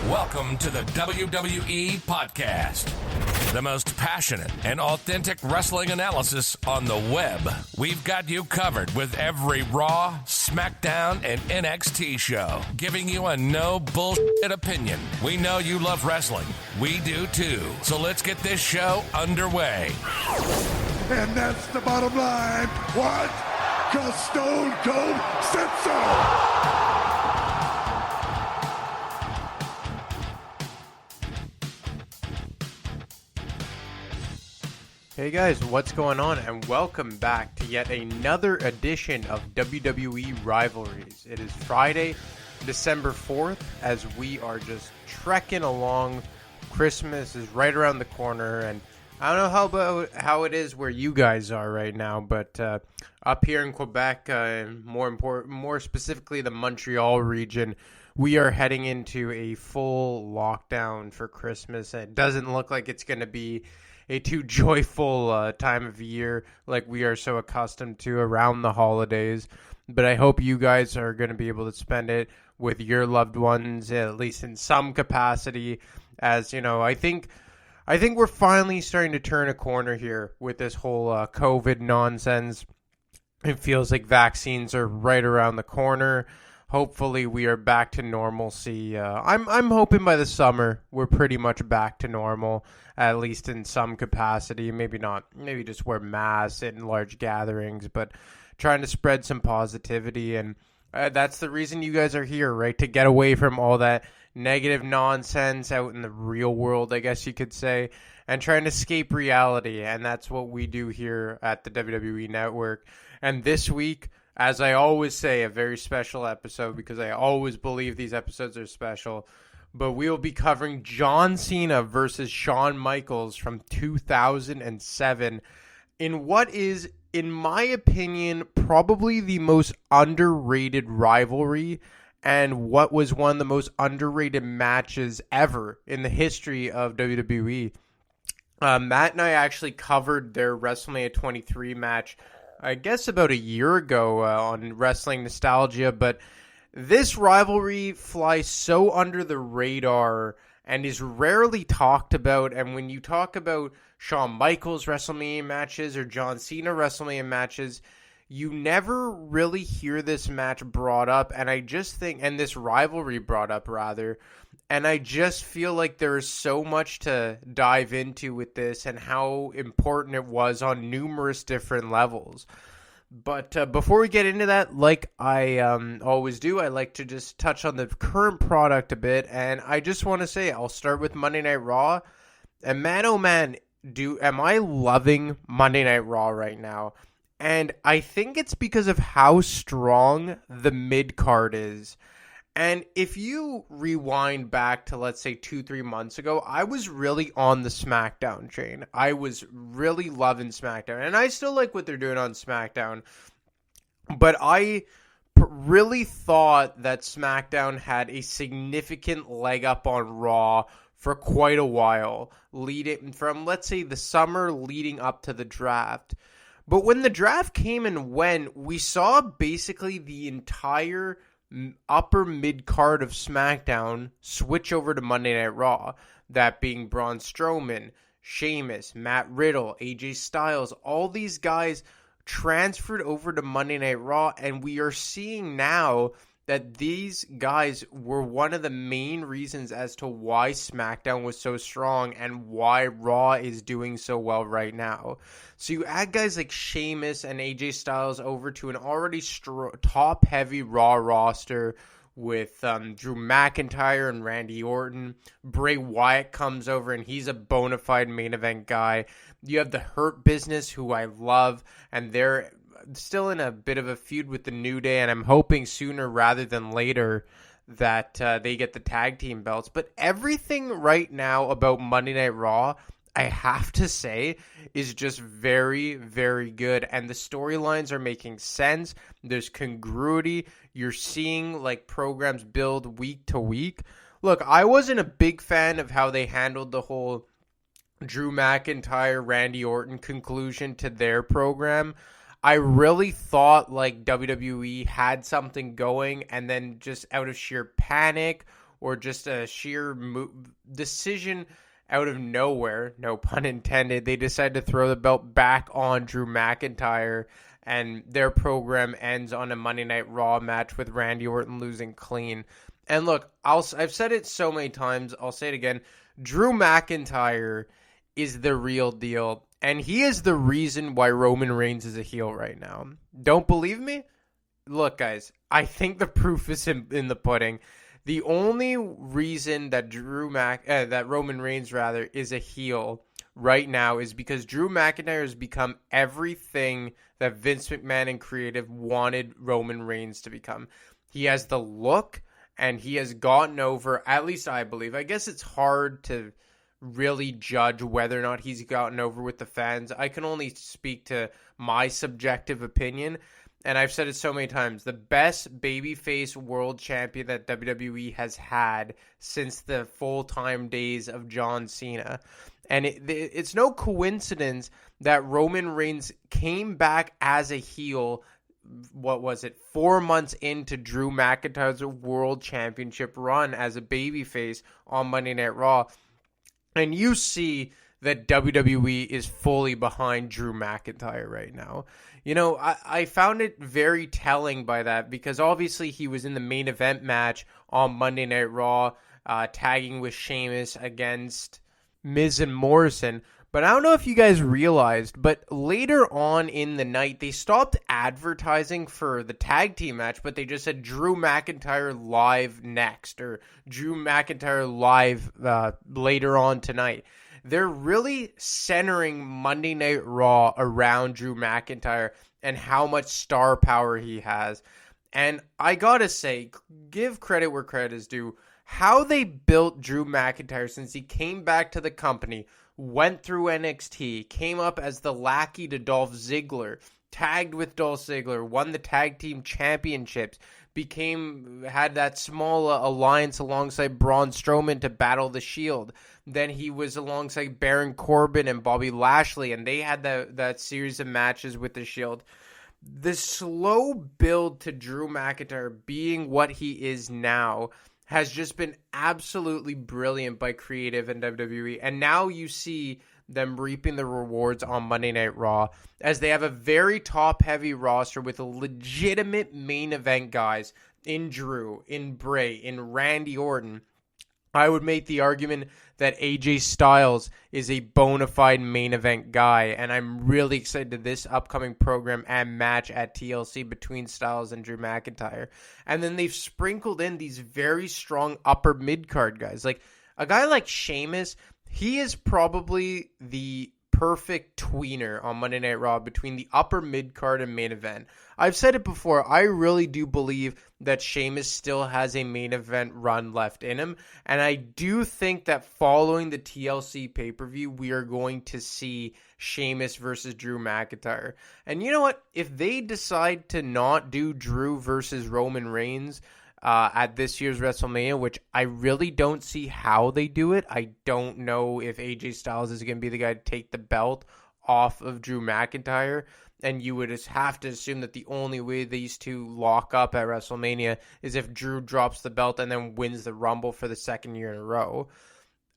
Welcome to the WWE Podcast, the most passionate and authentic wrestling analysis on the web. We've got you covered with every Raw, SmackDown, and NXT show, giving you a no bullshit opinion. We know you love wrestling. We do too. So let's get this show underway. And that's the bottom line. What? 'Cause Stone Cold said so. Hey guys, what's going on? And welcome back to yet another edition of WWE Rivalries. It is Friday, December 4th, as we are just trekking along. Christmas is right around the corner, and I don't know how it is where you guys are right now, but up here in Quebec, more specifically the Montreal region, we are heading into a full lockdown for Christmas. It doesn't look like it's going to be a too joyful time of year like we are so accustomed to around the holidays. But I hope you guys are going to be able to spend it with your loved ones, at least in some capacity. As you know, I think we're finally starting to turn a corner here with this whole COVID nonsense. It feels like vaccines are right around the corner. Hopefully we are back to normalcy. I'm hoping by the summer we're pretty much back to normal, at least in some capacity. Maybe not, maybe just wear masks in large gatherings, but trying to spread some positivity. And that's the reason you guys are here, right? To get away from all that negative nonsense out in the real world, I guess you could say, and trying to escape reality. And that's what we do here at the WWE Network. And this week, as I always say, a very special episode, because I always believe these episodes are special. But we will be covering John Cena versus Shawn Michaels from 2007 in what is, in my opinion, probably the most underrated rivalry and what was one of the most underrated matches ever in the history of WWE. Matt and I actually covered their WrestleMania 23 match, I guess about a year ago on Wrestling Nostalgia, but this rivalry flies so under the radar and is rarely talked about. And when you talk about Shawn Michaels WrestleMania matches or John Cena WrestleMania matches, you never really hear this match brought up. And I just think, and this rivalry brought up rather, and I just feel like there is so much to dive into with this and how important it was on numerous different levels. But before we get into that, like I always do, I like to just touch on the current product a bit. And I just want to say, I'll start with Monday Night Raw. And man, oh man, am I loving Monday Night Raw right now. And I think it's because of how strong the mid-card is. And if you rewind back to, let's say, 2-3 months ago, I was really on the SmackDown train. I was really loving SmackDown. And I still like what they're doing on SmackDown. But I really thought that SmackDown had a significant leg up on Raw for quite a while, leading from, let's say, the summer leading up to the draft. But when the draft came and went, we saw basically the entire upper mid-card of SmackDown switch over to Monday Night Raw. That being Braun Strowman, Sheamus, Matt Riddle, AJ Styles, all these guys transferred over to Monday Night Raw, and we are seeing now that these guys were one of the main reasons as to why SmackDown was so strong and why Raw is doing so well right now. So you add guys like Sheamus and AJ Styles over to an already top-heavy Raw roster with Drew McIntyre and Randy Orton. Bray Wyatt comes over, and he's a bona fide main event guy. You have the Hurt Business, who I love, and they're still in a bit of a feud with the New Day, and I'm hoping sooner rather than later that they get the tag team belts. But everything right now about Monday Night Raw, I have to say, is just very, very good. And the storylines are making sense. There's congruity. You're seeing like programs build week to week. Look, I wasn't a big fan of how they handled the whole Drew McIntyre, Randy Orton conclusion to their program. I really thought like WWE had something going, and then just out of sheer panic or just a sheer decision out of nowhere, no pun intended, they decided to throw the belt back on Drew McIntyre, and their program ends on a Monday Night Raw match with Randy Orton losing clean. And look, I've said it so many times, I'll say it again, Drew McIntyre is the real deal, and he is the reason why Roman Reigns is a heel right now. Don't believe me? Look, guys, I think the proof is in the pudding. The only reason that that Roman Reigns is a heel right now is because Drew McIntyre has become everything that Vince McMahon and creative wanted Roman Reigns to become. He has the look, and he has gotten over, at least I believe. I guess it's hard to really judge whether or not he's gotten over with the fans. I can only speak to my subjective opinion. And I've said it so many times, the best babyface world champion that WWE has had since the full-time days of John Cena. And it's no coincidence that Roman Reigns came back as a heel, 4 months into Drew McIntyre's world championship run as a babyface on Monday Night Raw. And you see that WWE is fully behind Drew McIntyre right now. You know, I found it very telling by that, because obviously he was in the main event match on Monday Night Raw, tagging with Sheamus against Miz and Morrison. But I don't know if you guys realized, but later on in the night, they stopped advertising for the tag team match, but they just said Drew McIntyre live next, or Drew McIntyre live later on tonight. They're really centering Monday Night Raw around Drew McIntyre and how much star power he has. And I gotta say, give credit where credit is due. How they built Drew McIntyre since he came back to the company, went through NXT, came up as the lackey to Dolph Ziggler, tagged with Dolph Ziggler, won the tag team championships, had that small alliance alongside Braun Strowman to battle the Shield. Then he was alongside Baron Corbin and Bobby Lashley, and they had that series of matches with the Shield. The slow build to Drew McIntyre being what he is now has just been absolutely brilliant by creative and WWE. And now you see them reaping the rewards on Monday Night Raw, as they have a very top-heavy roster with legitimate main event guys in Drew, in Bray, in Randy Orton. I would make the argument that AJ Styles is a bona fide main event guy, and I'm really excited to this upcoming program and match at TLC between Styles and Drew McIntyre. And then they've sprinkled in these very strong upper mid-card guys. Like a guy like Sheamus, he is probably the perfect tweener on Monday Night Raw between the upper mid-card and main event. I've said it before, I really do believe that Sheamus still has a main event run left in him, and I do think that following the TLC pay-per-view, we are going to see Sheamus versus Drew McIntyre. And you know what? If they decide to not do Drew versus Roman Reigns at this year's WrestleMania, which I really don't see how they do it. I don't know if AJ Styles is going to be the guy to take the belt off of Drew McIntyre, and you would just have to assume that the only way these two lock up at WrestleMania is if Drew drops the belt and then wins the Rumble for the second year in a row.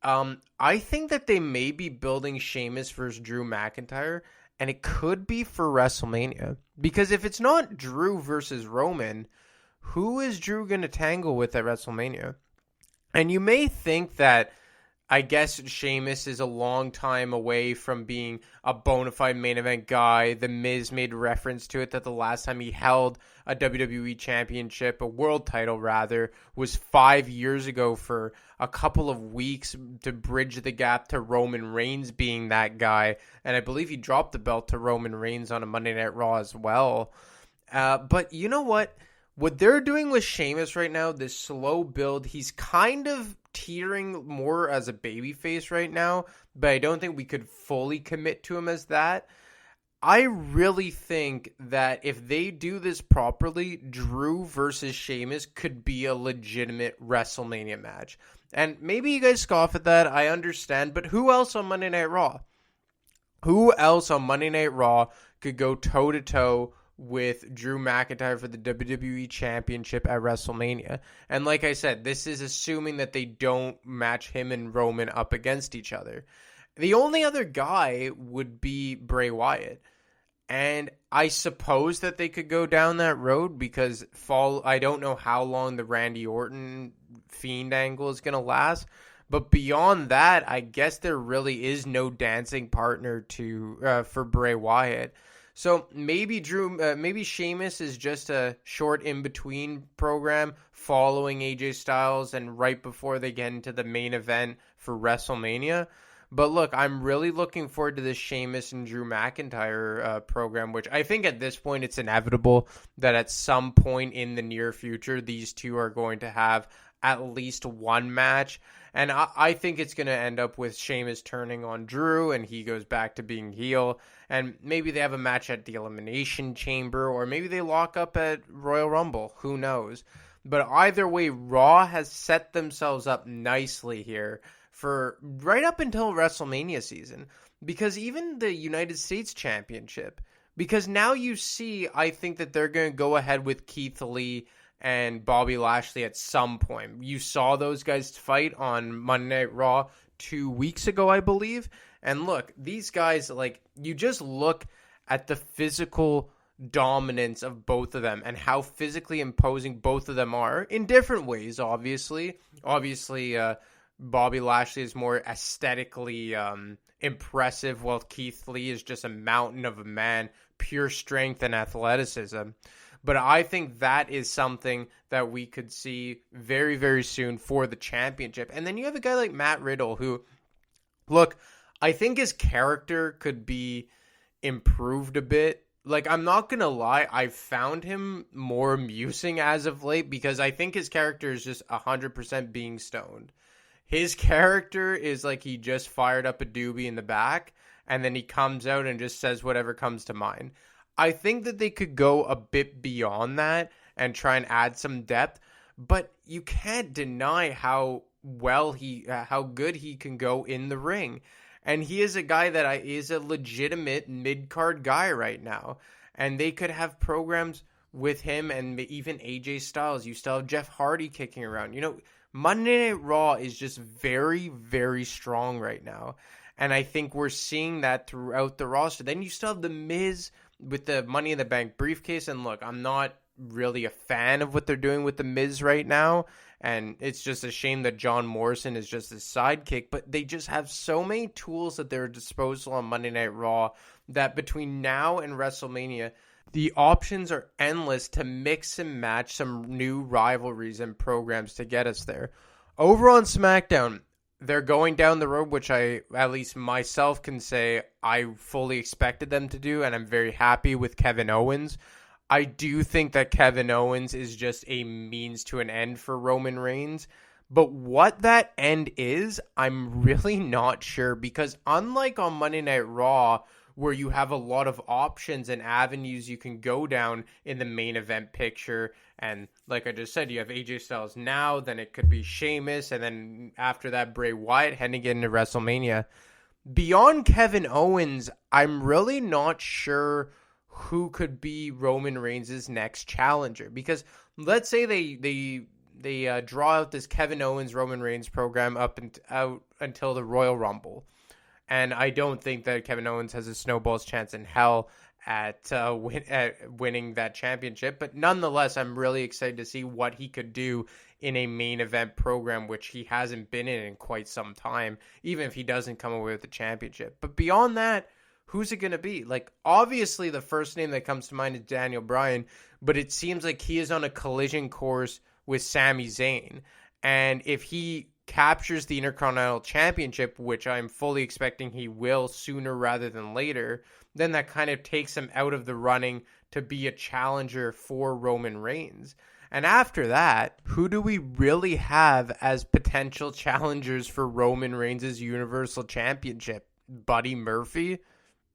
I think that they may be building Sheamus versus Drew McIntyre, and it could be for WrestleMania, because if it's not Drew versus Roman, who is Drew going to tangle with at WrestleMania? And you may think that, I guess, Sheamus is a long time away from being a bona fide main event guy. The Miz made reference to it that the last time he held a WWE championship, a world title rather, was 5 years ago for a couple of weeks to bridge the gap to Roman Reigns being that guy. And I believe he dropped the belt to Roman Reigns on a Monday Night Raw as well. But you know what? What they're doing with Sheamus right now, this slow build, he's kind of teetering more as a babyface right now, but I don't think we could fully commit to him as that. I really think that if they do this properly, Drew versus Sheamus could be a legitimate WrestleMania match. And maybe you guys scoff at that, I understand, but who else on Monday Night Raw? Who else on Monday Night Raw could go toe-to-toe with Drew McIntyre for the WWE Championship at WrestleMania. And like I said, this is assuming that they don't match him and Roman up against each other. The only other guy would be Bray Wyatt. And I suppose that they could go down that road because I don't know how long the Randy Orton Fiend angle is going to last. But beyond that, I guess there really is no dancing partner for Bray Wyatt. So maybe maybe Sheamus is just a short in-between program following AJ Styles and right before they get into the main event for WrestleMania. But look, I'm really looking forward to this Sheamus and Drew McIntyre program, which I think at this point it's inevitable that at some point in the near future, these two are going to have at least one match. And I think it's going to end up with Sheamus turning on Drew and he goes back to being heel. And maybe they have a match at the Elimination Chamber, or maybe they lock up at Royal Rumble. Who knows? But either way, Raw has set themselves up nicely here for right up until WrestleMania season. Because even the United States Championship, because now you see, I think that they're going to go ahead with Keith Lee and Bobby Lashley at some point. You saw those guys fight on Monday Night Raw 2 weeks ago, I believe. And look, these guys, like, you just look at the physical dominance of both of them and how physically imposing both of them are in different ways, obviously. Obviously, Bobby Lashley is more aesthetically impressive, while Keith Lee is just a mountain of a man, pure strength and athleticism. But I think that is something that we could see very, very soon for the championship. And then you have a guy like Matt Riddle who, look, I think his character could be improved a bit. Like, I'm not going to lie, I've found him more amusing as of late because I think his character is just 100% being stoned. His character is like he just fired up a doobie in the back and then he comes out and just says whatever comes to mind. I think that they could go a bit beyond that and try and add some depth, but you can't deny how good he can go in the ring. And he is a guy that is a legitimate mid-card guy right now. And they could have programs with him and even AJ Styles. You still have Jeff Hardy kicking around. You know, Monday Night Raw is just very, very strong right now. And I think we're seeing that throughout the roster. Then you still have The Miz with the Money in the Bank briefcase. And look, I'm not really a fan of what they're doing with The Miz right now. And it's just a shame that John Morrison is just his sidekick. But they just have so many tools at their disposal on Monday Night Raw that between now and WrestleMania, the options are endless to mix and match some new rivalries and programs to get us there. Over on SmackDown, they're going down the road, which I, at least myself, can say I fully expected them to do, and I'm very happy with Kevin Owens. I do think that Kevin Owens is just a means to an end for Roman Reigns, but what that end is, I'm really not sure, because unlike on Monday Night Raw, where you have a lot of options and avenues you can go down in the main event picture. And like I just said, you have AJ Styles now, then it could be Sheamus, and then after that, Bray Wyatt heading into WrestleMania. Beyond Kevin Owens, I'm really not sure who could be Roman Reigns' next challenger. Because let's say they draw out this Kevin Owens Roman Reigns program out until the Royal Rumble. And I don't think that Kevin Owens has a snowball's chance in hell at winning that championship. But nonetheless, I'm really excited to see what he could do in a main event program, which he hasn't been in quite some time, even if he doesn't come away with the championship. But beyond that, who's it going to be? Like, obviously, the first name that comes to mind is Daniel Bryan, but it seems like he is on a collision course with Sami Zayn. And if he captures the Intercontinental Championship, which I'm fully expecting he will sooner rather than later, then that kind of takes him out of the running to be a challenger for Roman Reigns. And after that, who do we really have as potential challengers for Roman Reigns' Universal Championship? Buddy Murphy?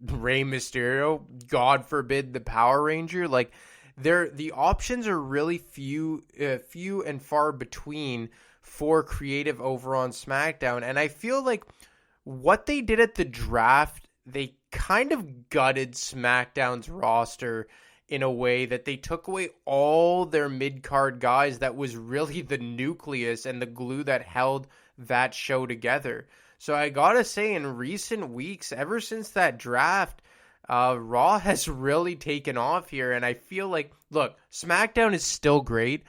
Rey Mysterio? God forbid the Power Ranger? Like, the options are really few and far between for creative over on SmackDown. And I feel like what they did at the draft, they kind of gutted SmackDown's roster in a way that they took away all their mid-card guys that was really the nucleus and the glue that held that show together. So I gotta say, in recent weeks, ever since that draft, Raw has really taken off here, and I feel like, look, SmackDown is still great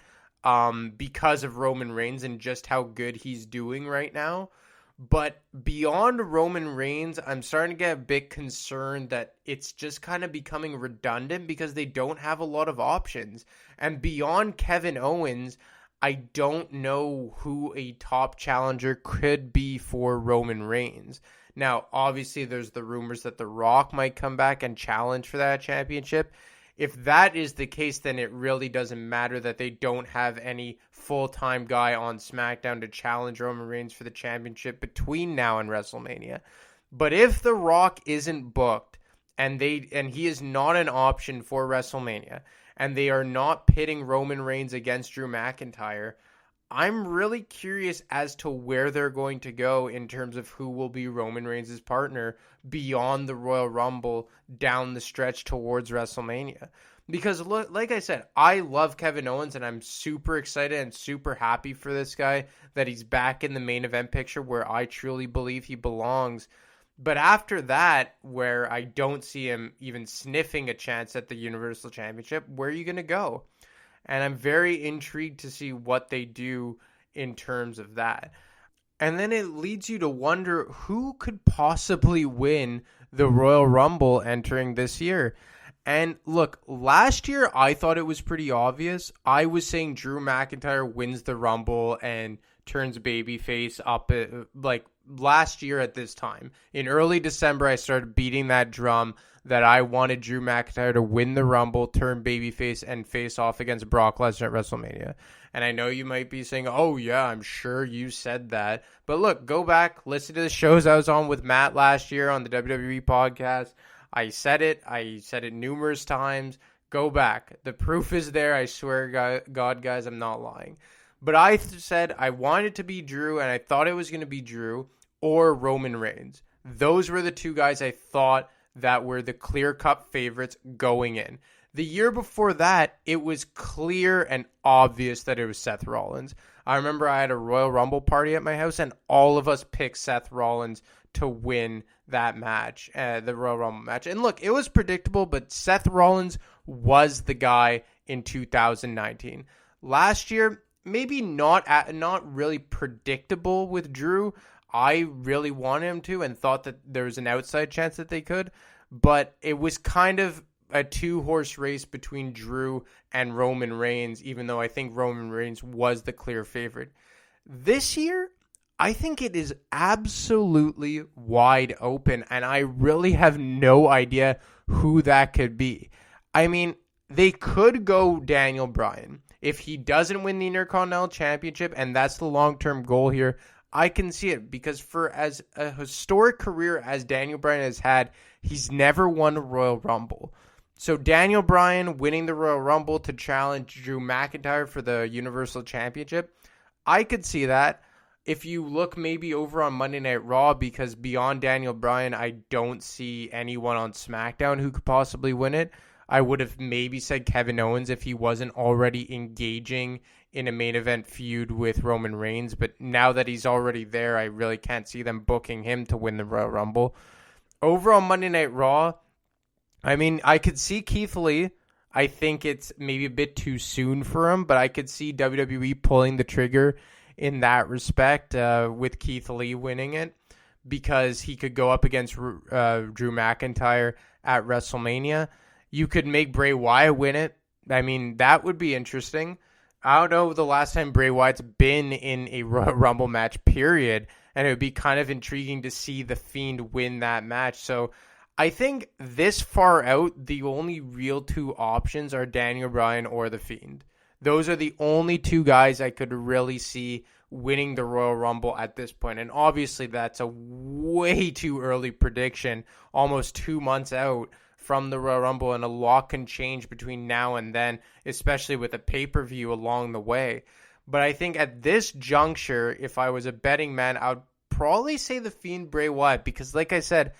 because of Roman Reigns and just how good he's doing right now. But beyond Roman Reigns, I'm starting to get a bit concerned that it's just kind of becoming redundant because they don't have a lot of options. And beyond Kevin Owens, I don't know who a top challenger could be for Roman Reigns. Now, obviously, there's the rumors that The Rock might come back and challenge for that championship. If that is the case, then it really doesn't matter that they don't have any full-time guy on SmackDown to challenge Roman Reigns for the championship between now and WrestleMania. But if The Rock isn't booked and he is not an option for WrestleMania, and they are not pitting Roman Reigns against Drew McIntyre, I'm really curious as to where they're going to go in terms of who will be Roman Reigns' partner beyond the Royal Rumble down the stretch towards WrestleMania. Because, look, like I said, I love Kevin Owens, and I'm super excited and super happy for this guy that he's back in the main event picture where I truly believe he belongs. But after that, where I don't see him even sniffing a chance at the Universal Championship, where are you going to go? And I'm very intrigued to see what they do in terms of that. And then it leads you to wonder who could possibly win the Royal Rumble entering this year. And look, last year I thought it was pretty obvious. I was saying Drew McIntyre wins the Rumble and turns babyface up like last year at this time. In early December, I started beating that drum that I wanted Drew McIntyre to win the Rumble, turn babyface, and face off against Brock Lesnar at WrestleMania. And I know you might be saying, oh yeah, I'm sure you said that. But look, go back, listen to the shows I was on with Matt last year on the WWE podcast. I said it numerous times. Go back. The proof is there. I swear, God, guys, I'm not lying. But I said I wanted to be Drew, and I thought it was going to be Drew or Roman Reigns. Those were the two guys I thought that were the clear-cut favorites going in. The year before that, it was clear and obvious that it was Seth Rollins. I remember I had a Royal Rumble party at my house, and all of us picked Seth Rollins to win that match, the Royal Rumble match. And look, it was predictable, but Seth Rollins was the guy in 2019. Last year, maybe not really predictable with Drew. I really wanted him to and thought that there was an outside chance that they could, but it was kind of a two-horse race between Drew and Roman Reigns, even though I think Roman Reigns was the clear favorite. This year, I think it is absolutely wide open, and I really have no idea who that could be. I mean, they could go Daniel Bryan. If he doesn't win the Intercontinental Championship, and that's the long-term goal here, I can see it, because for as a historic career as Daniel Bryan has had, he's never won a Royal Rumble. So Daniel Bryan winning the Royal Rumble to challenge Drew McIntyre for the Universal Championship, I could see that. If you look maybe over on Monday Night Raw, because beyond Daniel Bryan, I don't see anyone on SmackDown who could possibly win it. I would have maybe said Kevin Owens if he wasn't already engaging in a main event feud with Roman Reigns. But now that he's already there, I really can't see them booking him to win the Royal Rumble. Over on Monday Night Raw, I mean, I could see Keith Lee. I think it's maybe a bit too soon for him, but I could see WWE pulling the trigger in that respect with Keith Lee winning it, because he could go up against Drew McIntyre at WrestleMania. You could make Bray Wyatt win it. I mean, that would be interesting. I don't know the last time Bray Wyatt's been in a Rumble match, period, and it would be kind of intriguing to see The Fiend win that match. So I think this far out, the only real two options are Daniel Bryan or The Fiend. Those are the only two guys I could really see winning the Royal Rumble at this point. And obviously that's a way too early prediction, almost 2 months out from the Royal Rumble, and a lot can change between now and then, especially with a pay-per-view along the way. But I think at this juncture, if I was a betting man, I would probably say The Fiend Bray Wyatt, because like I said,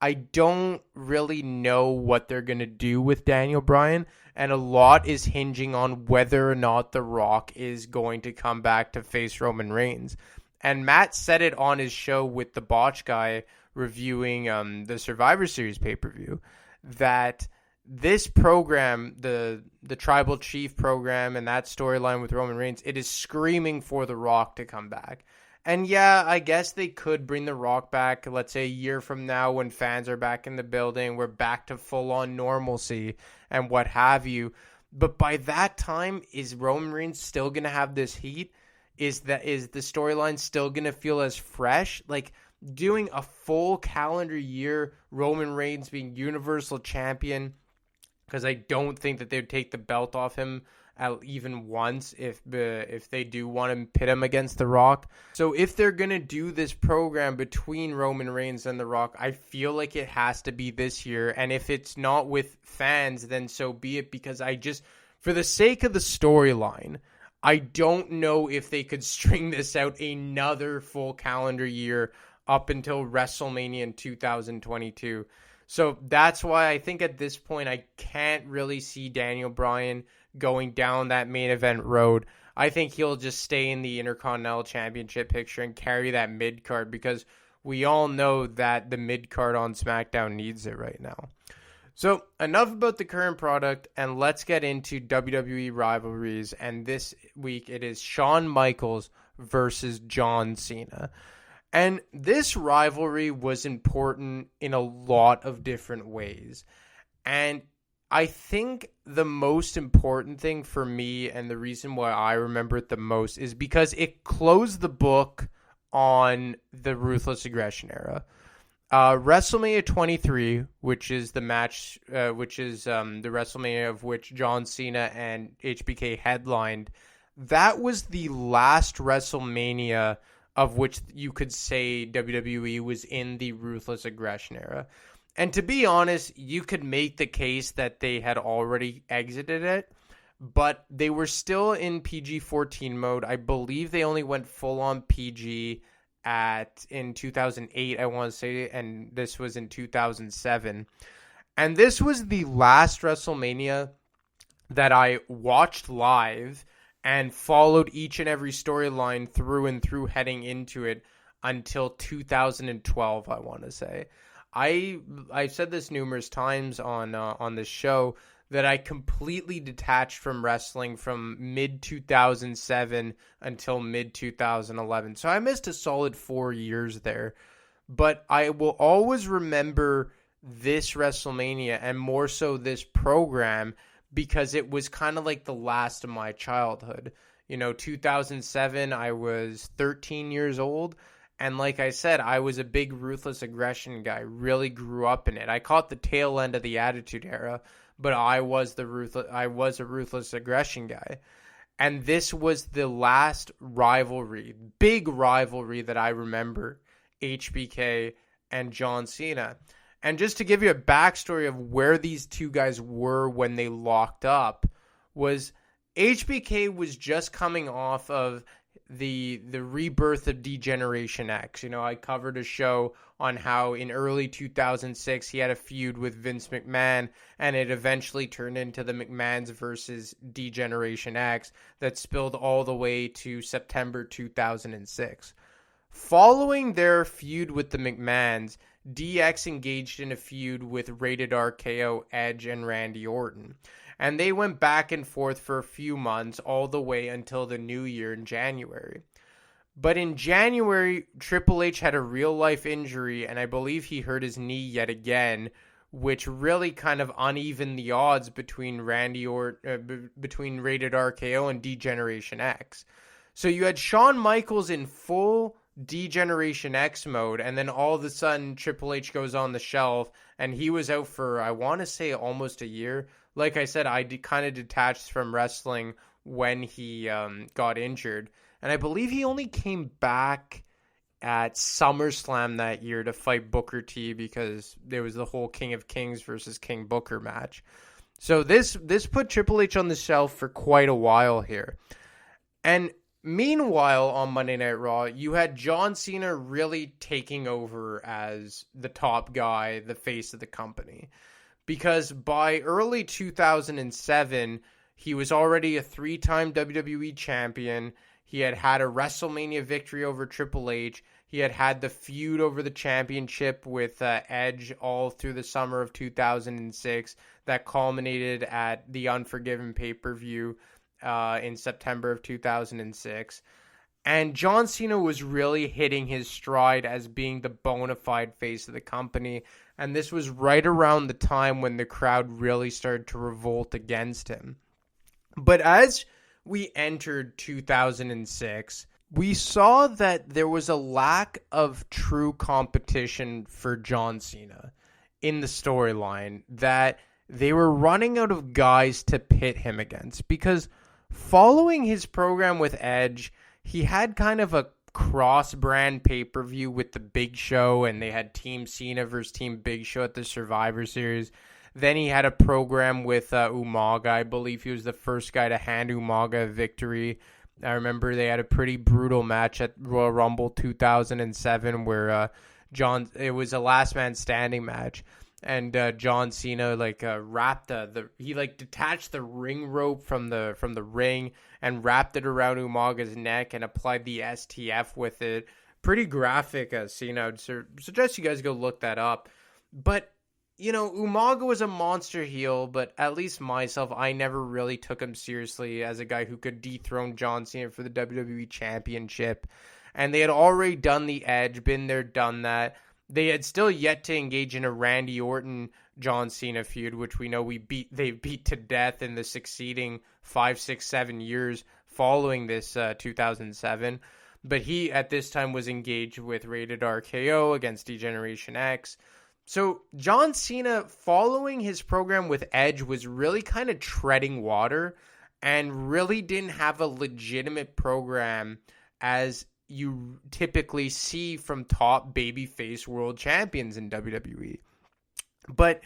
I don't really know what they're going to do with Daniel Bryan, and a lot is hinging on whether or not The Rock is going to come back to face Roman Reigns. And Matt said it on his show with the Botch guy reviewing the Survivor Series pay-per-view, that this program, the Tribal Chief program and that storyline with Roman Reigns, it is screaming for The Rock to come back. And yeah, I guess they could bring The Rock back, let's say a year from now when fans are back in the building, we're back to full-on normalcy and what have you. But by that time, is Roman Reigns still going to have this heat? Is the storyline still going to feel as fresh? Like, doing a full calendar year, Roman Reigns being Universal Champion, because I don't think that they'd take the belt off him even once if they do want to pit him against The Rock. So if they're going to do this program between Roman Reigns and The Rock, I feel like it has to be this year. And if it's not with fans, then so be it, because for the sake of the storyline, I don't know if they could string this out another full calendar year up until WrestleMania in 2022. So that's why I think at this point I can't really see Daniel Bryan going down that main event road. I think he'll just stay in the Intercontinental Championship picture and carry that mid-card, because we all know that the mid-card on SmackDown needs it right now. So enough about the current product, and let's get into WWE Rivalries. And this week it is Shawn Michaels versus John Cena. And this rivalry was important in a lot of different ways. And I think the most important thing for me, and the reason why I remember it the most, is because it closed the book on the Ruthless Aggression era. WrestleMania 23, which is the match, the WrestleMania of which John Cena and HBK headlined, that was the last WrestleMania of which you could say WWE was in the Ruthless Aggression era. And to be honest, you could make the case that they had already exited it, but they were still in PG-14 mode. I believe they only went full-on PG in 2008, I want to say, and this was in 2007. And this was the last WrestleMania that I watched live and followed each and every storyline through and through heading into it until 2012, I want to say. I've said this numerous times on this show that I completely detached from wrestling from mid-2007 until mid-2011. So I missed a solid 4 years there. But I will always remember this WrestleMania, and more so this program, because it was kind of like the last of my childhood. 2007, I was 13 years old. And like I said, I was a big Ruthless Aggression guy, really grew up in it. I caught the tail end of the Attitude Era, but I was a Ruthless Aggression guy. And this was the last rivalry, big rivalry that I remember, HBK and John Cena. And just to give you a backstory of where these two guys were when they locked up, was HBK was just coming off of the rebirth of D-Generation X. I covered a show on how in early 2006 he had a feud with Vince McMahon, and it eventually turned into the McMahons versus D-Generation X that spilled all the way to September 2006. Following their feud with the McMahons, DX engaged in a feud with Rated RKO, Edge, and Randy Orton. And they went back and forth for a few months, all the way until the new year in January. But in January, Triple H had a real-life injury, and I believe he hurt his knee yet again, which really kind of unevened the odds between between Rated RKO and D-Generation X. So you had Shawn Michaels in full D-Generation X mode, and then all of a sudden Triple H goes on the shelf, and he was out for, I want to say, almost a year. Like I said, I kind of detached from wrestling when he got injured. And I believe he only came back at SummerSlam that year to fight Booker T, because there was the whole King of Kings versus King Booker match. So this put Triple H on the shelf for quite a while here. And Meanwhile, on Monday Night Raw, you had John Cena really taking over as the top guy, the face of the company. Because by early 2007, he was already a 3-time WWE champion. He had had a WrestleMania victory over Triple H. He had had the feud over the championship with Edge all through the summer of 2006 that culminated at the Unforgiven pay-per-view in September of 2006. And John Cena was really hitting his stride as being the bona fide face of the company. And this was right around the time when the crowd really started to revolt against him. But as we entered 2006, we saw that there was a lack of true competition for John Cena in the storyline, that they were running out of guys to pit him against. Because following his program with Edge, he had kind of a cross-brand pay-per-view with the Big Show, and they had Team Cena versus Team Big Show at the Survivor Series. Then he had a program with Umaga. I believe he was the first guy to hand Umaga a victory. I remember they had a pretty brutal match at Royal Rumble 2007 where it was a last man standing match. And John Cena wrapped he detached the ring rope from the ring and wrapped it around Umaga's neck and applied the STF with it. Pretty graphic scene. I would suggest you guys go look that up. But Umaga was a monster heel, but at least myself, I never really took him seriously as a guy who could dethrone John Cena for the WWE Championship. And they had already done the Edge, been there, done that. They had still yet to engage in a Randy Orton John Cena feud, which we know they beat to death in the succeeding 5, 6, 7 years following this 2007. But he at this time was engaged with Rated RKO against D-Generation X. So John Cena, following his program with Edge, was really kind of treading water and really didn't have a legitimate program as you typically see from top babyface world champions in WWE. But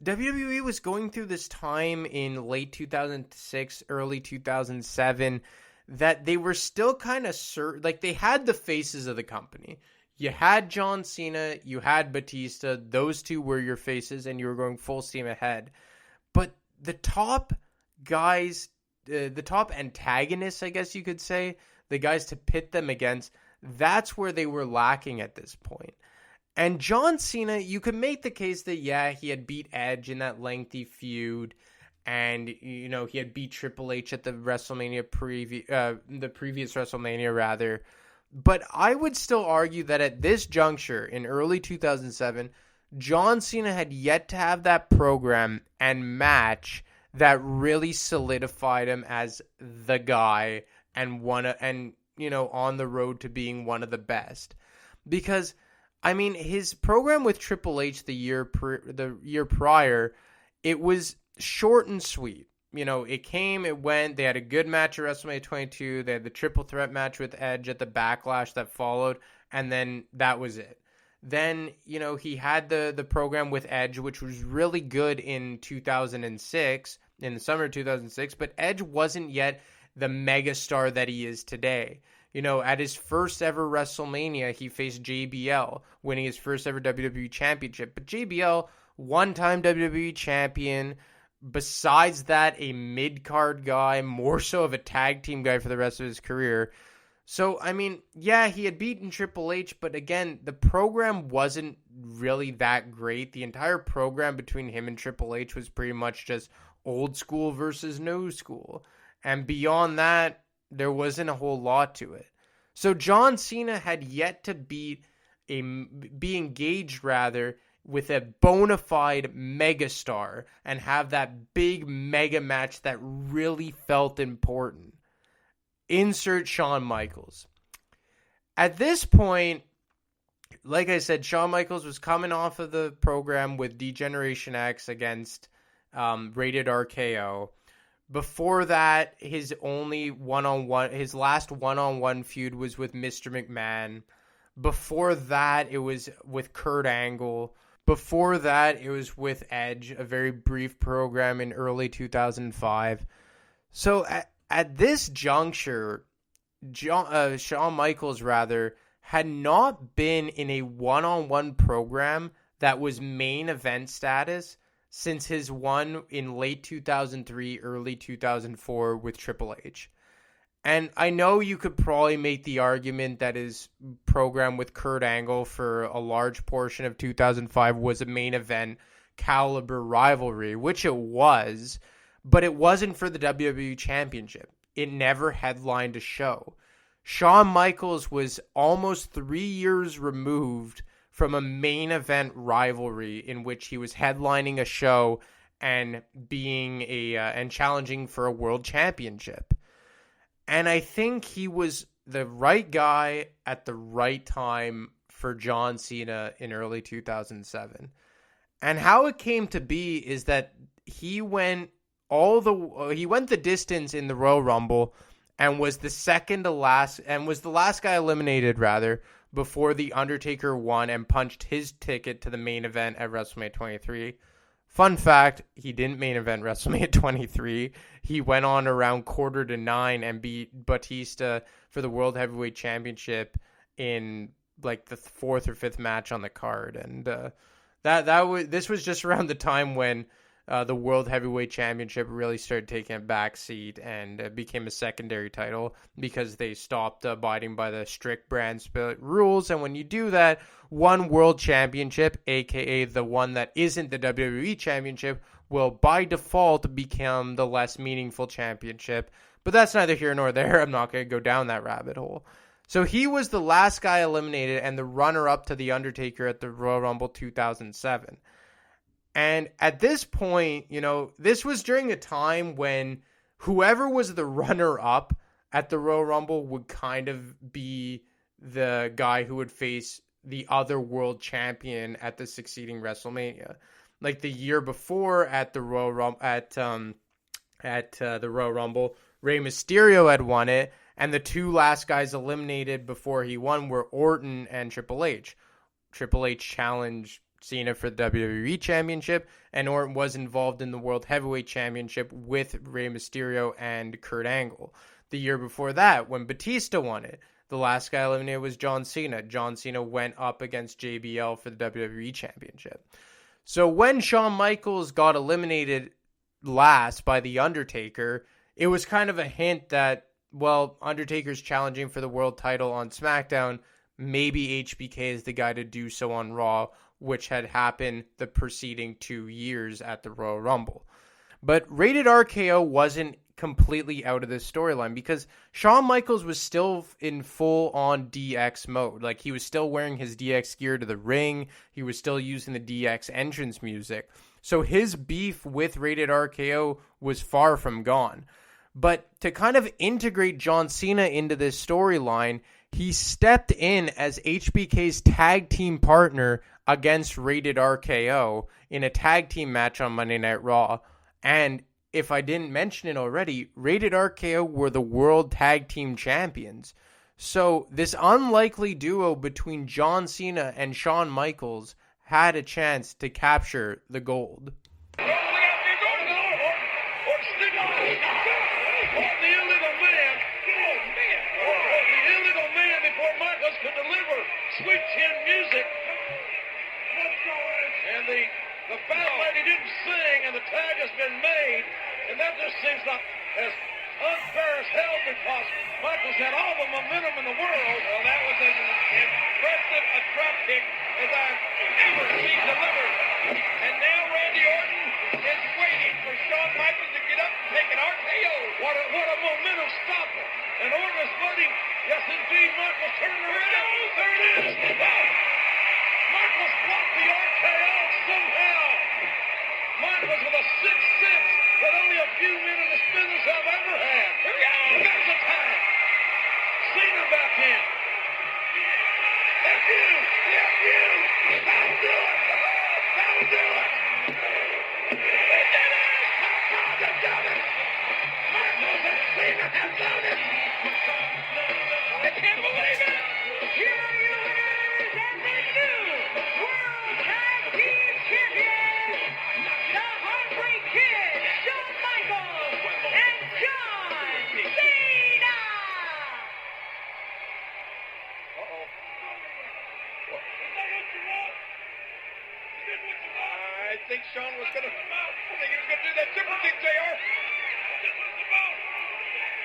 WWE was going through this time in late 2006, early 2007, that they were still kind of they had the faces of the company. You had John Cena, you had Batista, those two were your faces, and you were going full steam ahead. But the top guys, the top antagonists, I guess you could say, the guys to pit them against, that's where they were lacking at this point. And John Cena, you could make the case that, yeah, he had beat Edge in that lengthy feud, and, he had beat Triple H at the WrestleMania the previous WrestleMania, rather. But I would still argue that at this juncture, in early 2007, John Cena had yet to have that program and match that really solidified him as the guy and on the road to being one of the best. Because, his program with Triple H the year prior, it was short and sweet. It came, it went. They had a good match at WrestleMania 22. They had the triple threat match with Edge at the Backlash that followed, and then that was it. Then, he had the program with Edge, which was really good in 2006, in the summer of 2006, but Edge wasn't yet the megastar that he is today. At his first ever WrestleMania, he faced JBL, winning his first ever WWE Championship. But JBL, one-time WWE Champion. Besides that, a mid-card guy, more so of a tag team guy for the rest of his career. So, yeah, he had beaten Triple H, but again, the program wasn't really that great. The entire program between him and Triple H was pretty much just old school versus new school. And beyond that, there wasn't a whole lot to it. So John Cena had yet to be engaged with a bona fide megastar and have that big mega match that really felt important. Insert Shawn Michaels. At this point, like I said, Shawn Michaels was coming off of the program with D-Generation X against Rated RKO. Before that, his last one-on-one feud was with Mr. McMahon. Before that, it was with Kurt Angle. Before that, it was with Edge, a very brief program in early 2005. So at this juncture, Shawn Michaels had not been in a one-on-one program that was main event status since his one in late 2003, early 2004 with Triple H. And I know you could probably make the argument that his program with Kurt Angle for a large portion of 2005 was a main event caliber rivalry, which it was, but it wasn't for the WWE Championship. It never headlined a show. Shawn Michaels was almost 3 years removed from a main event rivalry in which he was headlining a show and being and challenging for a world championship. And I think he was the right guy at the right time for John Cena in early 2007. And how it came to be is that he went the distance in the Royal Rumble and was the last guy eliminated before The Undertaker won and punched his ticket to the main event at WrestleMania 23. Fun fact, he didn't main event WrestleMania 23. He went on around 8:45 and beat Batista for the World Heavyweight Championship in like the fourth or fifth match on the card. And this was just around the time when the World Heavyweight Championship really started taking a back seat and became a secondary title because they stopped abiding by the strict brand split rules. And when you do that, one World Championship, aka the one that isn't the WWE Championship, will by default become the less meaningful championship. But that's neither here nor there. I'm not going to go down that rabbit hole. So he was the last guy eliminated and the runner-up to The Undertaker at the Royal Rumble 2007. And at this point, this was during a time when whoever was the runner-up at the Royal Rumble would kind of be the guy who would face the other world champion at the succeeding WrestleMania. Like the year before at the Royal Rumble, the Royal Rumble, Rey Mysterio had won it, and the two last guys eliminated before he won were Orton and Triple H. Triple H challenged Cena for the WWE Championship, and Orton was involved in the World Heavyweight Championship with Rey Mysterio and Kurt Angle. The year before that, when Batista won it, the last guy eliminated was John Cena. John Cena went up against JBL for the WWE Championship. So when Shawn Michaels got eliminated last by The Undertaker, it was kind of a hint that, well, Undertaker's challenging for the world title on SmackDown. Maybe HBK is the guy to do so on Raw, which had happened the preceding 2 years at the Royal Rumble. But Rated RKO wasn't completely out of this storyline because Shawn Michaels was still in full-on DX mode. Like, he was still wearing his DX gear to the ring. He was still using the DX entrance music. So his beef with Rated RKO was far from gone. But to kind of integrate John Cena into this storyline, he stepped in as HBK's tag team partner against Rated RKO in a tag team match on Monday Night Raw. And if I didn't mention it already, Rated RKO were the World Tag Team Champions. So this unlikely duo between John Cena and Shawn Michaels had a chance to capture the gold. Sweet chin music. And the fat lady didn't sing, and the tag has been made. And that just seems like as unfair as hell because Michaels had all the momentum in the world. Well, that was as impressive a drop kick as I've ever seen delivered. And now Randy Orton is waiting for Shawn Michaels to get up and take an RKO. What a momentum stopper. And Orton is waiting. Yes, indeed, Michaels turned around. There it is. Michaels blocked the RKO somehow. Michaels with a 6'6" that only a few men in this business have ever had. Here we go. There's a tag. Cena back in. F you. That'll do it. That'll do it. They did it. They've done it. Michaels and Cena have done it. I can't believe it. Here are your winners and the new World Tag Team Champions, the Heartbreak Kid, Shawn Michaels, and John Cena. think Sean was going to, I think he was going to do that super kick, JR. This was the ball.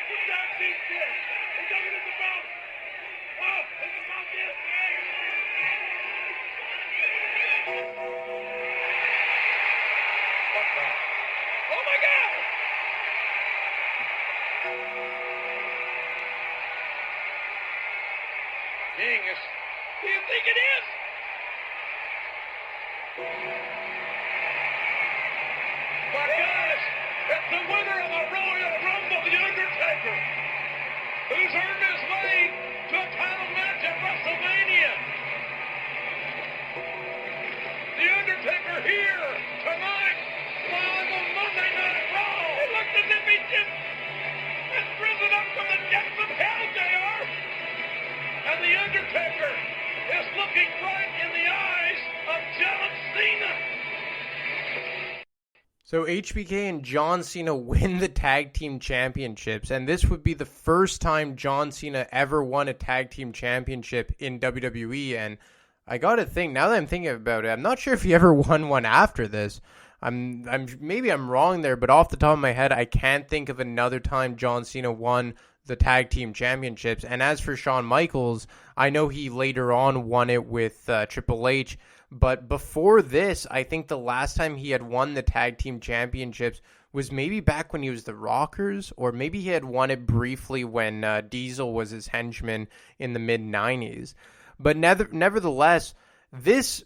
What's that deep kick? He doesn't hit the ball. Oh, it's the ball this. What the? Oh my God! King is, do you think it is? But guys, it's the winner of the Royal Rumble, The Undertaker, who's earned his way to a title match at WrestleMania. The Undertaker here tonight, live on Monday Night Raw. It looks as if he just has risen up from the depths of hell, JR. And The Undertaker is looking right in the eyes of John Cena. So HBK and John Cena win the tag team championships, and this would be the first time John Cena ever won a tag team championship in WWE. And I gotta think, now that I'm thinking about it, I'm not sure if he ever won one after this. Maybe I'm wrong there, but off the top of my head, I can't think of another time John Cena won the tag team championships. And as for Shawn Michaels, I know he later on won it with Triple H, but before this, I think the last time he had won the tag team championships was maybe back when he was the Rockers, or maybe he had won it briefly when Diesel was his henchman in the mid-90s. But nevertheless, this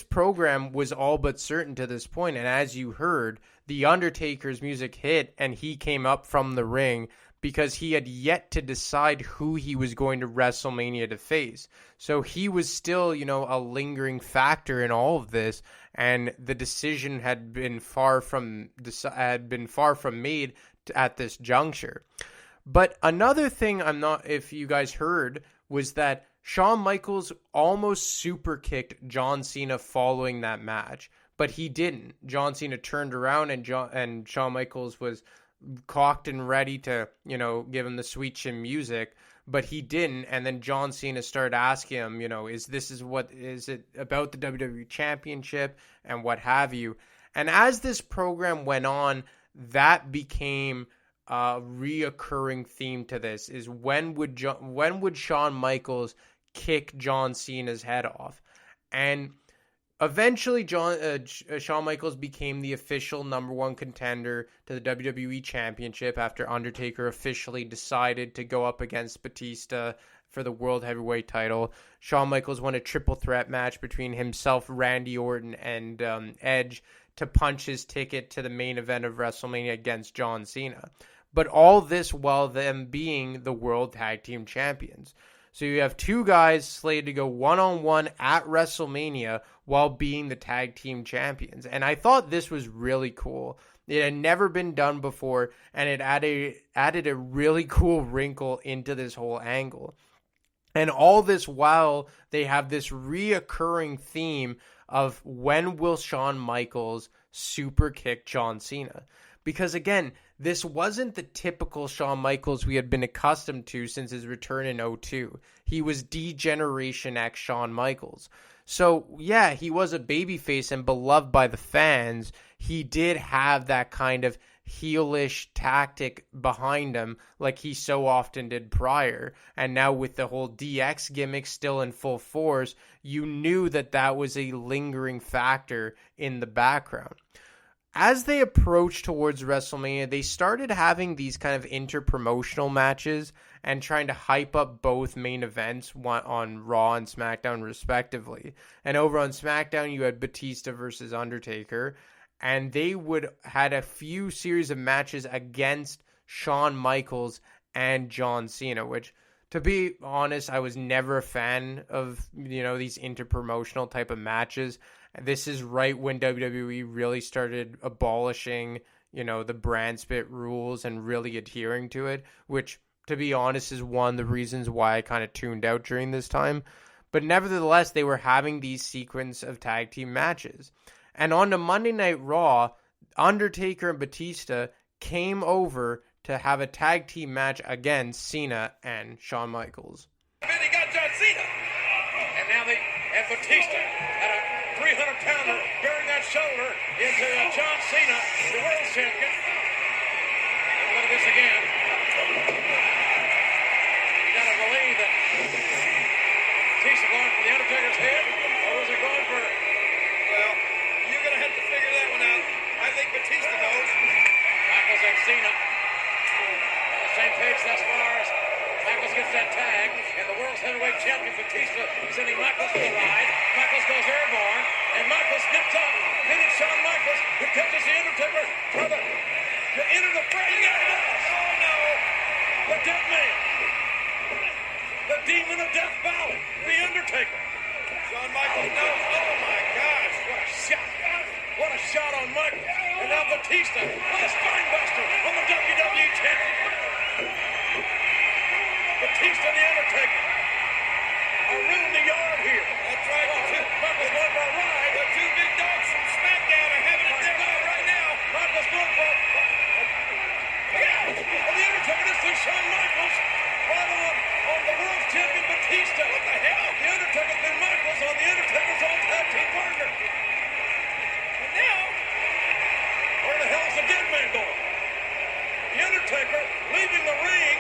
program was all but certain to this point, and as you heard, The Undertaker's music hit, and he came up from the ring because he had yet to decide who he was going to WrestleMania to face. So he was still, a lingering factor in all of this, and the decision had been far from made at this juncture. But another thing if you guys heard, was that Shawn Michaels almost super kicked John Cena following that match, but he didn't. John Cena turned around and Shawn Michaels was cocked and ready to, give him the sweet chin music, but he didn't. And then John Cena started asking him, is it about the WWE Championship and what have you? And as this program went on, that became a reoccurring theme to this, is when would Shawn Michaels kick John Cena's head off? And eventually, Shawn Michaels became the official #1 contender to the WWE Championship after Undertaker officially decided to go up against Batista for the World Heavyweight title. Shawn Michaels won a triple threat match between himself, Randy Orton, and Edge to punch his ticket to the main event of WrestleMania against John Cena. But all this while them being the World Tag Team Champions. So you have two guys slated to go one-on-one at WrestleMania while being the tag team champions. And I thought this was really cool. It had never been done before, and it added a really cool wrinkle into this whole angle. And all this while they have this reoccurring theme of when will Shawn Michaels super kick John Cena? Because again, this wasn't the typical Shawn Michaels we had been accustomed to since his return in 2002. He was D-Generation X Shawn Michaels. So, yeah, he was a babyface and beloved by the fans. He did have that kind of heelish tactic behind him like he so often did prior. And now with the whole DX gimmick still in full force, you knew that was a lingering factor in the background. As they approached towards WrestleMania, they started having these kind of inter-promotional matches and trying to hype up both main events on Raw and SmackDown respectively. And over on SmackDown, you had Batista versus Undertaker, and they had a few series of matches against Shawn Michaels and John Cena, which, to be honest, I was never a fan of, these inter-promotional type of matches. This is right when WWE really started abolishing, the brand split rules and really adhering to it, which, to be honest, is one of the reasons why I kind of tuned out during this time. But nevertheless, they were having these sequence of tag team matches. And on to Monday Night Raw, Undertaker and Batista came over to have a tag team match against Cena and Shawn Michaels. And he got John Cena. And now and Batista had a 300-pounder bearing that shoulder into John Cena, the world champion. And look at this again. You gotta believe that Batista going for the Undertaker's head, or was it going for... Well, you're gonna have to figure that one out. I think Batista knows. Michaels and Cena on the same page thus far as Michaels gets that tag, and the world's heavyweight champion Batista sending Michaels to the ride. Michaels goes airborne, and Michaels slips up, hitting Shawn Michaels, who catches the Undertaker to enter the fray. Yeah, it does. Oh no! The dead man, the demon of Death Valley, the Undertaker. Shawn Michaels knows. Oh my gosh! What a shot! What a shot on Michaels, and now Batista with a spinebuster on the WWE champion. Batista and the Undertaker are ruining the yard here. That's right. Michaels going for a ride. The two big dogs from SmackDown are having it their way right now. Michaels going for a... Yeah! And the Undertaker, this is Shawn Michaels right on the world champion Batista. What the hell? The Undertaker and Michaels on the Undertaker's old tag team partner. And now, where the hell is the dead man going? The Undertaker leaving the ring,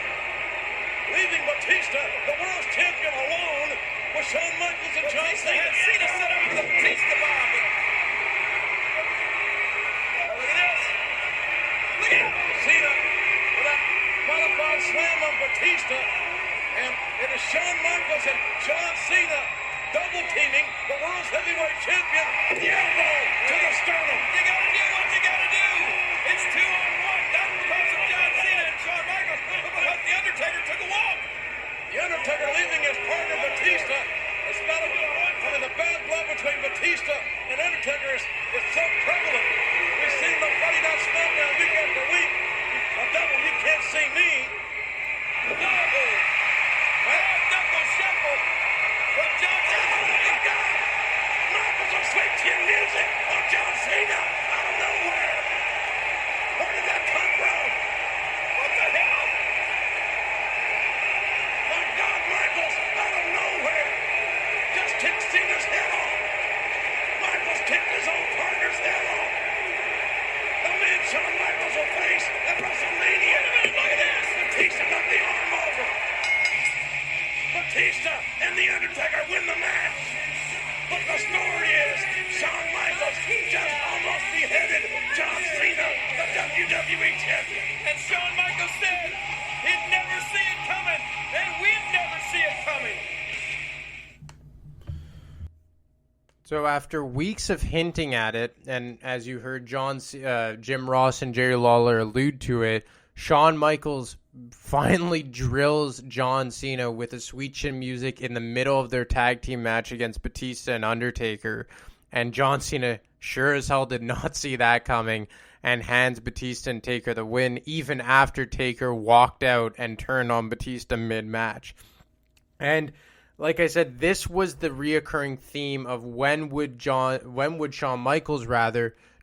leaving Batista, the world's champion, alone with Shawn Michaels and John Cena. Had Cena set up for the Batista bomb. Look at this. Look at Cena with that modified slam on Batista. And it is Shawn Michaels and John Cena double teaming the world's heavyweight champion. The elbow to the sternum. You gotta do what you gotta do. It's 2-on-1, not because of John Cena and Shawn Michaels, but because the Undertaker took a walk. The Undertaker leaving his partner Batista. It's got to be the bad blood between Batista and Undertaker is so prevalent. We've seen the Friday Night SmackDown week after week. A double, you can't see me. Double. Knuckle shuffle from John Cena. Oh my God! Michaels will sweep chin music on John Cena out of nowhere. Where did that come from? What the hell? My God, Michaels out of nowhere just kicked Cena's head off. Michaels kicked his own partner's head off. The man Shawn Michaels will face at WrestleMania. Look at this. Batista got the arm over. Batista and the Undertaker win the match. But the story is Shawn Michaels just almost beheaded John Cena, the WWE champion. And Shawn Michaels said he'd never see it coming, and we'd never see it coming. So after weeks of hinting at it, and as you heard Jim Ross and Jerry Lawler allude to it, Shawn Michaels finally drills John Cena with a sweet chin music in the middle of their tag team match against Batista and Undertaker. And John Cena sure as hell did not see that coming and hands Batista and Taker the win, even after Taker walked out and turned on Batista mid-match. And like I said, this was the reoccurring theme of when would Shawn Michaels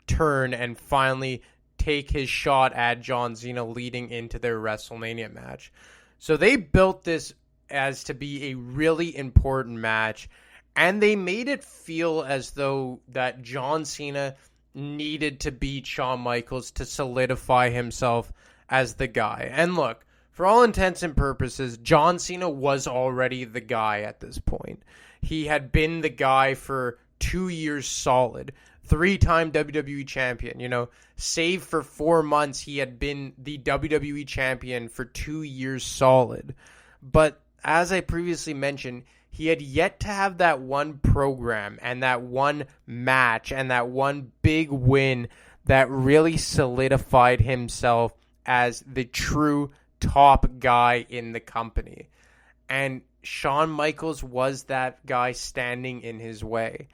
turn and finally take his shot at John Cena leading into their WrestleMania match. So they built this as to be a really important match, and they made it feel as though that John Cena needed to beat Shawn Michaels to solidify himself as the guy. And look, for all intents and purposes, John Cena was already the guy at this point. He had been the guy for 2 years solid. 3-time WWE champion, save for 4 months, he had been the WWE champion for 2 years solid. But as I previously mentioned, he had yet to have that one program and that one match and that one big win that really solidified himself as the true top guy in the company. And Shawn Michaels was that guy standing in his way.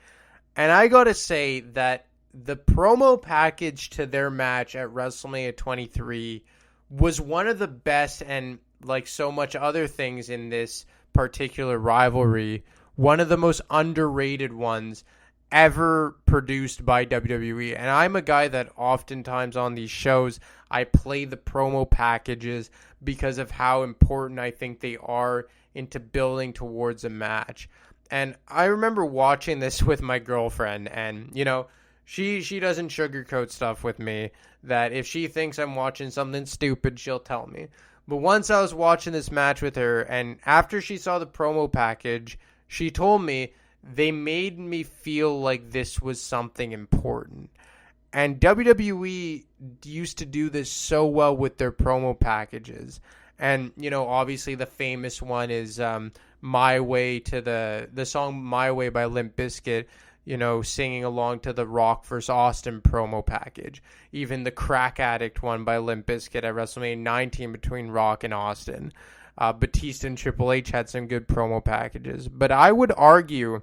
And I gotta say that the promo package to their match at WrestleMania 23 was one of the best, and like so much other things in this particular rivalry, one of the most underrated ones ever produced by WWE. And I'm a guy that oftentimes on these shows, I play the promo packages because of how important I think they are into building towards a match. And I remember watching this with my girlfriend, and, you know, she doesn't sugarcoat stuff with me, that if she thinks I'm watching something stupid, she'll tell me. But once I was watching this match with her, and after she saw the promo package, she told me they made me feel like this was something important. And WWE used to do this so well with their promo packages. And, you know, obviously the famous one is My Way to the song My Way by Limp Bizkit, you know, singing along to the Rock vs. Austin promo package. Even the Crack Addict one by Limp Bizkit at WrestleMania 19 between Rock and Austin. Batista and Triple H had some good promo packages. But I would argue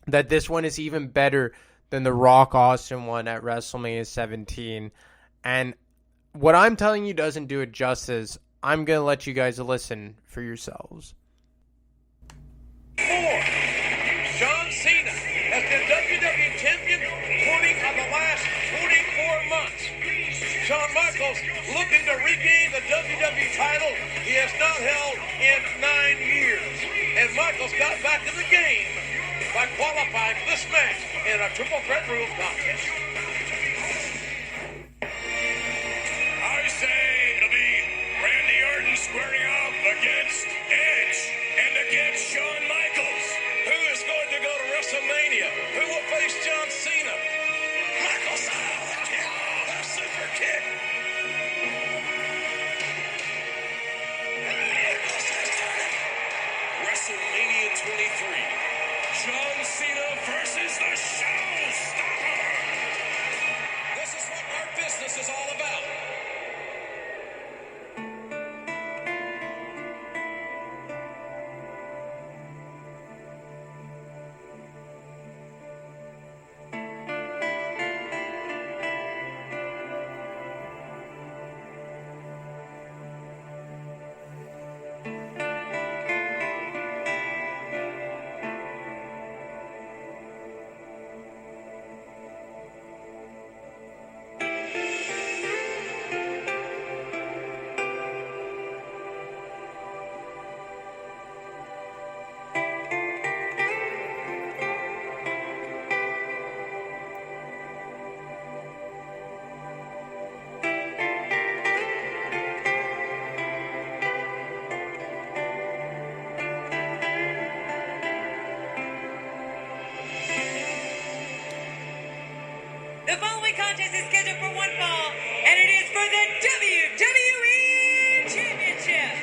that this one is even better than the Rock Austin one at WrestleMania 17. And what I'm telling you doesn't do it justice. I'm going to let you guys listen for yourselves. 4. John Cena has been WWE Champion 20 of the last 24 months. Shawn Michaels looking to regain the WWE title he has not held in 9 years. And Michaels got back in the game by qualifying for this match in a triple threat rules contest. I say it'll be Randy Orton squaring off against Edge and against Shawn Michaels. Who is going to go to WrestleMania? Who will face John Cena? Michaels, the super kick. WrestleMania 23. John Cena versus the Showstopper. This is what our business is all about. The following contest is scheduled for one fall, and it is for the WWE Championship.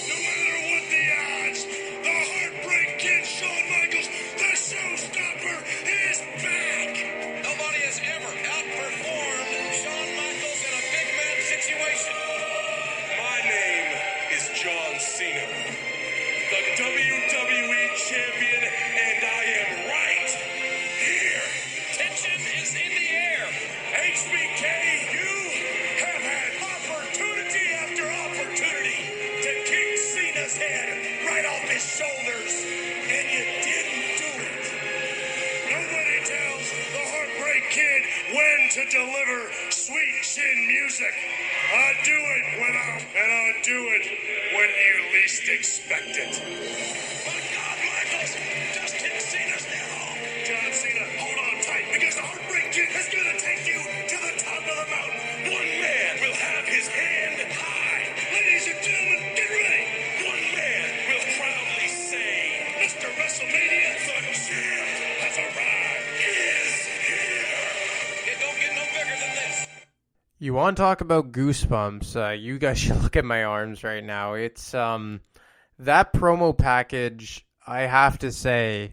No matter what the odds, the Heartbreak Kid Shawn Michaels, the Showstopper, is back. Nobody has ever outperformed Shawn Michaels in a big match situation. My name is John Cena, the WWE Champion, and I am right here. Tension is in the air. HBK, you have had opportunity after opportunity to kick Cena's head right off his shoulders, and you didn't do it. Nobody tells the Heartbreak Kid when to deliver sweet chin music. I do it and I do it when you least expect it. My God, Michaels just hit Cena's now. John Cena, hold on tight, because the Heartbreak Kid is going to take you to the top of the mountain. One man will have his hand high. Ladies and gentlemen, get ready. One man will proudly say, Mr. WrestleMania, the champ has arrived, is here. It don't get no bigger than this. You want to talk about goosebumps? You guys should look at my arms right now. It's that promo package, I have to say,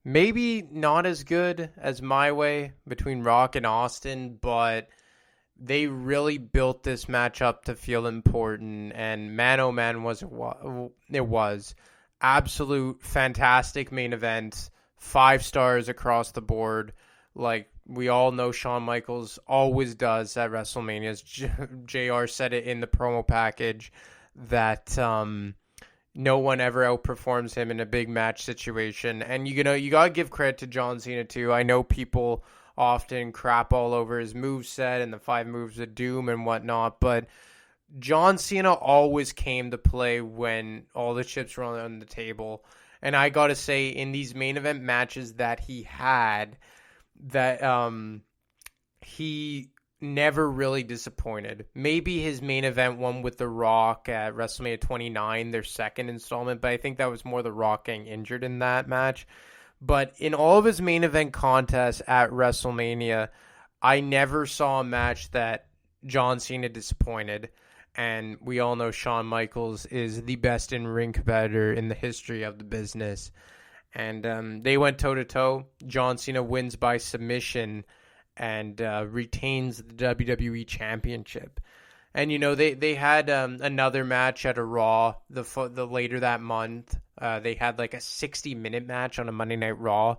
maybe not as good as My Way between Rock and Austin, but they really built this match up to feel important, and man oh man it was absolute fantastic main event, 5 stars across the board. Like we all know Shawn Michaels always does at WrestleManias. JR said it in the promo package that no one ever outperforms him in a big match situation. And you gotta give credit to John Cena too. I know people often crap all over his moveset and the 5 moves of doom and whatnot, but John Cena always came to play when all the chips were on the table. And I got to say, in these main event matches that he had, that he never really disappointed. Maybe his main event one with The Rock at WrestleMania 29, their second installment, but I think that was more The Rock getting injured in that match. But in all of his main event contests at WrestleMania, I never saw a match that John Cena disappointed. And we all know Shawn Michaels is the best in-ring competitor in the history of the business. And they went toe-to-toe. John Cena wins by submission and retains the WWE Championship. And, you know, they had another match at a Raw the later that month. They had like a 60-minute match on a Monday Night Raw.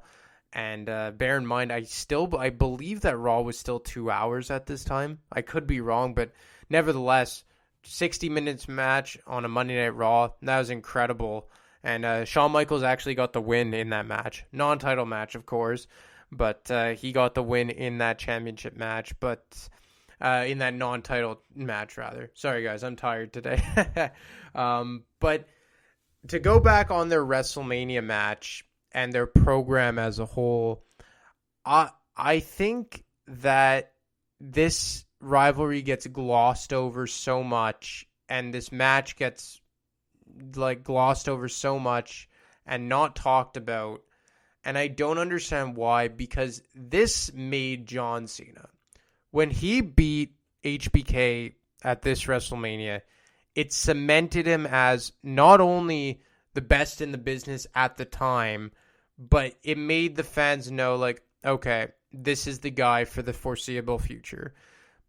And bear in mind, I believe that Raw was still 2 hours at this time. I could be wrong, but nevertheless, 60 minutes match on a Monday Night Raw. That was incredible. And Shawn Michaels actually got the win in that match. Non-title match, of course. But he got the win in that championship match. But in that non-title match, rather. Sorry, guys. I'm tired today. But to go back on their WrestleMania match and their program as a whole, I think that this rivalry gets glossed over so much, and this match gets like glossed over so much and not talked about, and I don't understand why, because this made John Cena, when he beat HBK at this WrestleMania, it cemented him as not only the best in the business at the time, but it made the fans know, like, okay, this is the guy for the foreseeable future.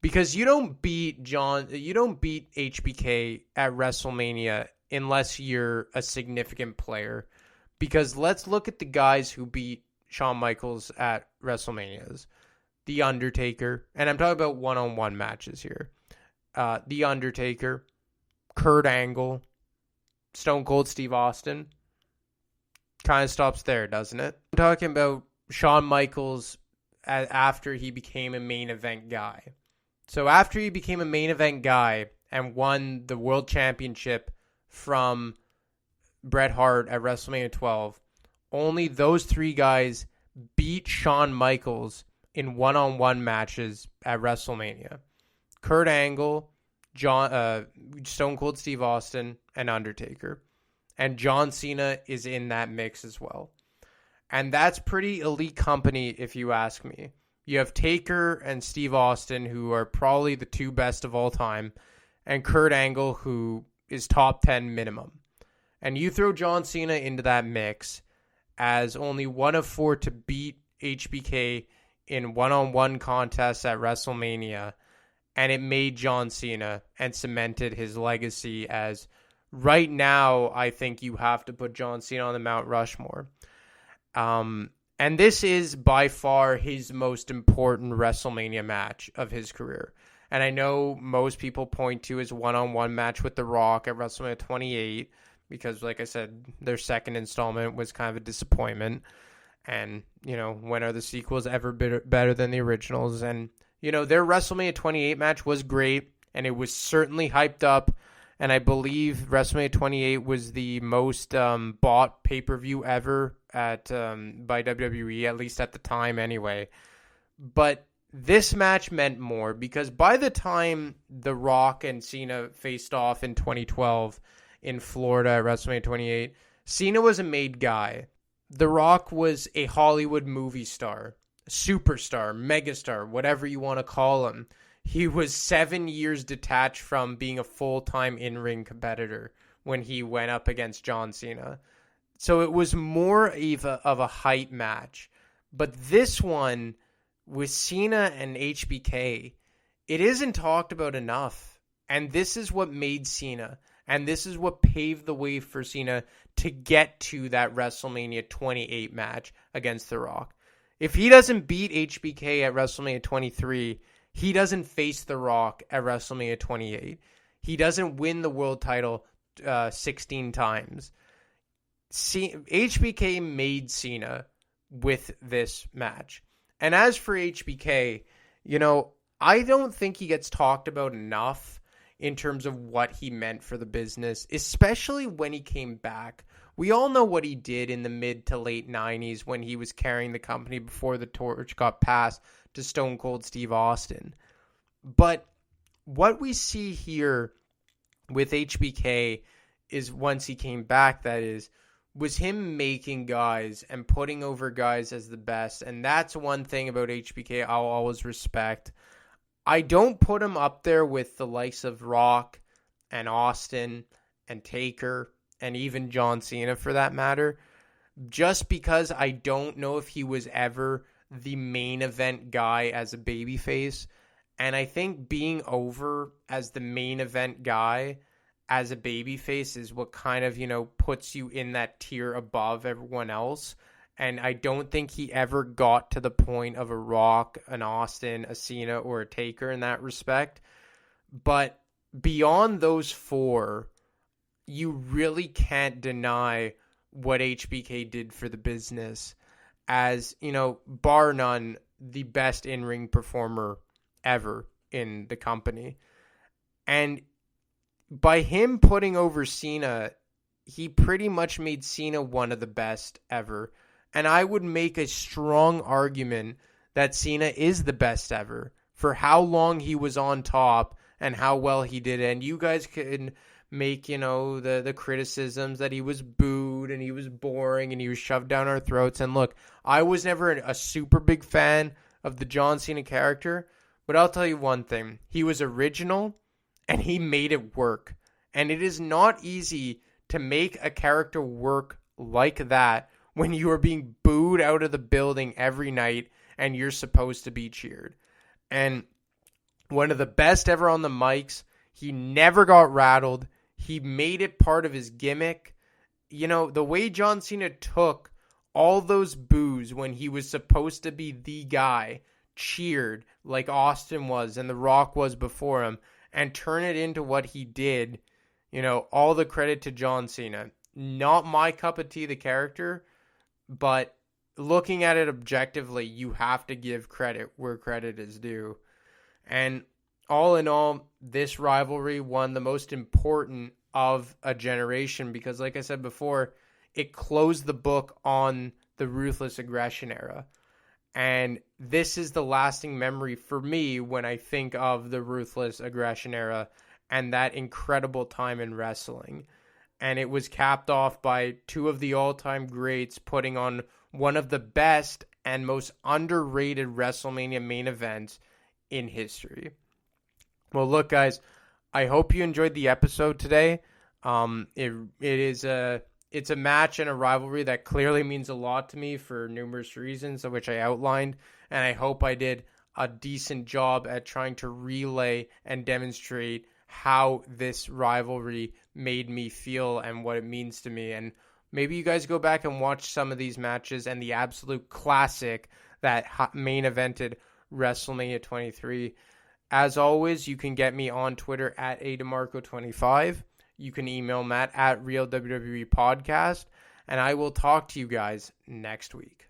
Because you don't beat HBK at WrestleMania unless you're a significant player. Because let's look at the guys who beat Shawn Michaels at WrestleManias. The Undertaker, and I'm talking about one-on-one matches here. The Undertaker, Kurt Angle, Stone Cold Steve Austin. Kind of stops there, doesn't it? I'm talking about Shawn Michaels after he became a main event guy. So after he became a main event guy and won the world championship from Bret Hart at WrestleMania 12, only those 3 guys beat Shawn Michaels in one-on-one matches at WrestleMania. Kurt Angle, Stone Cold Steve Austin, and Undertaker. And John Cena is in that mix as well. And that's pretty elite company if you ask me. You have Taker and Steve Austin, who are probably the 2 best of all time, and Kurt Angle, who is top 10 minimum. And you throw John Cena into that mix as only one of 4 to beat HBK in one-on-one contests at WrestleMania, and it made John Cena and cemented his legacy as, right now, I think you have to put John Cena on the Mount Rushmore. And this is by far his most important WrestleMania match of his career. And I know most people point to his one-on-one match with The Rock at WrestleMania 28 because, like I said, their second installment was kind of a disappointment. And, you know, when are the sequels ever better than the originals? And, you know, their WrestleMania 28 match was great, and it was certainly hyped up. And I believe WrestleMania 28 was the most bought pay-per-view ever by WWE, at least at the time anyway. But this match meant more because by the time The Rock and Cena faced off in 2012 in Florida at WrestleMania 28, Cena was a made guy. The Rock was a Hollywood movie star, superstar, megastar, whatever you want to call him. He was 7 years detached from being a full-time in-ring competitor when he went up against John Cena. So it was more of a hype match. But this one, with Cena and HBK, it isn't talked about enough. And this is what made Cena. And this is what paved the way for Cena to get to that WrestleMania 28 match against The Rock. If he doesn't beat HBK at WrestleMania 23, he doesn't face The Rock at WrestleMania 28. He doesn't win the world title 16 times. HBK made Cena with this match. And as for HBK, I don't think he gets talked about enough in terms of what he meant for the business, especially when he came back. We all know what he did in the mid to late 90s when he was carrying the company before the torch got passed to Stone Cold Steve Austin. But what we see here with HBK is once he came back, was him making guys and putting over guys as the best. And that's one thing about HBK I'll always respect. I don't put him up there with the likes of Rock and Austin and Taker and even John Cena for that matter, just because I don't know if he was ever the main event guy as a babyface. And I think being over as the main event guy as a babyface is what kind of, puts you in that tier above everyone else. And I don't think he ever got to the point of a Rock, an Austin, a Cena, or a Taker in that respect. But beyond those four, you really can't deny what HBK did for the business as, bar none, the best in-ring performer ever in the company. And by him putting over Cena, he pretty much made Cena one of the best ever. And I would make a strong argument that Cena is the best ever for how long he was on top and how well he did. And you guys can make, the criticisms that he was booed and he was boring and he was shoved down our throats. And look, I was never a super big fan of the John Cena character, but I'll tell you one thing. He was original and he made it work. And it is not easy to make a character work like that when you are being booed out of the building every night and you're supposed to be cheered. And one of the best ever on the mics. He never got rattled. He made it part of his gimmick. The way John Cena took all those boos when he was supposed to be the guy, cheered like Austin was and The Rock was before him, and turn it into what he did, all the credit to John Cena. Not my cup of tea, the character, but looking at it objectively, you have to give credit where credit is due. And all in all, this rivalry won the most important of a generation because, like I said before, it closed the book on the Ruthless Aggression era. And this is the lasting memory for me when I think of the Ruthless Aggression era and that incredible time in wrestling. And it was capped off by two of the all-time greats putting on one of the best and most underrated WrestleMania main events in history. Well, look, guys, I hope you enjoyed the episode today. It's a match and a rivalry that clearly means a lot to me for numerous reasons, of which I outlined, and I hope I did a decent job at trying to relay and demonstrate how this rivalry made me feel and what it means to me. And maybe you guys go back and watch some of these matches and the absolute classic that main evented WrestleMania 23. As always, you can get me on Twitter at ADemarco25. You can email Matt at Real WWE Podcast. And I will talk to you guys next week.